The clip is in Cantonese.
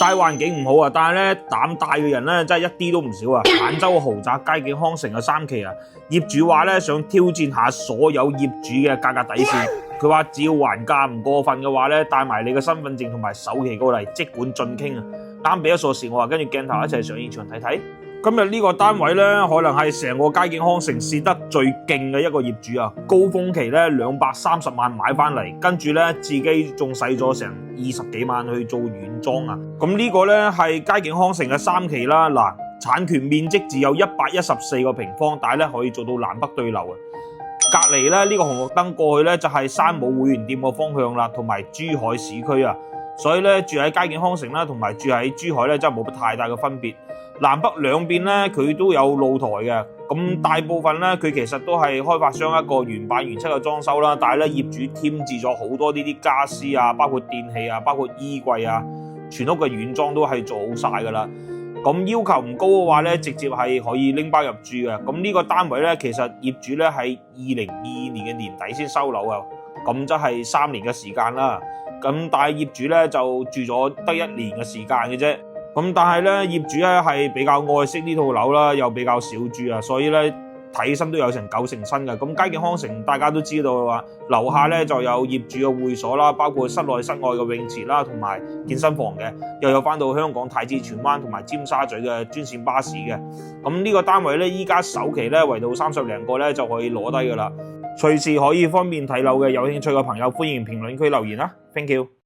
大環境唔好啊，但係咧膽大嘅人咧真係一啲都唔少啊！坦洲豪宅佳景康城嘅3期啊，業主話咧想挑戰下所有業主嘅價格底線。佢話只要還價唔過分嘅話咧，帶埋你嘅身份證同埋首期過嚟，即管盡傾啊！啱俾咗鎖匙，我話跟住鏡頭一齊上現場睇睇。今日呢個單位咧，可能係成個佳景康城試得最勁嘅一個業主啊！高峰期咧230萬買翻嚟，跟住咧自己仲使咗成20幾萬去做軟裝啊！咁呢個咧係佳景康城嘅3期啦，嗱，產權面積只有114個平方，但係咧可以做到南北對流啊！隔離咧呢個紅綠燈過去咧就係山姆會員店個方向啦，同埋珠海市區啊！所以咧住喺佳景康城啦，同埋住喺珠海咧真係冇乜太大嘅分別。南北兩邊咧佢都有露台嘅，咁大部分咧佢其實都係開發商一個原版原漆嘅裝修啦，但係咧業主添置咗好多呢啲家私啊，包括電器啊，包括衣櫃啊，全屋嘅軟裝都係做好晒噶啦。咁要求唔高嘅話咧，直接係可以拎包入住嘅。咁呢個單位咧，其實業主咧喺2022年嘅年底先收樓啊，咁即係3年嘅時間啦。咁但係業主咧就住咗得1年嘅時間嘅啫。咁但係咧業主咧係比較愛惜呢套樓啦，又比較少住啊，所以咧睇起身都有成9成新嘅。咁佳景康城大家都知道嘅話，樓下咧就有業主嘅會所啦，包括室內室外嘅泳池啦，同埋健身房嘅，又有翻到香港太子荃灣同埋尖沙咀嘅專線巴士嘅。咁呢個單位咧依家首期咧圍到30零個咧就可以攞低噶啦，隨時可以方便睇樓嘅，有興趣嘅朋友歡迎評論區留言啦 ，thank you。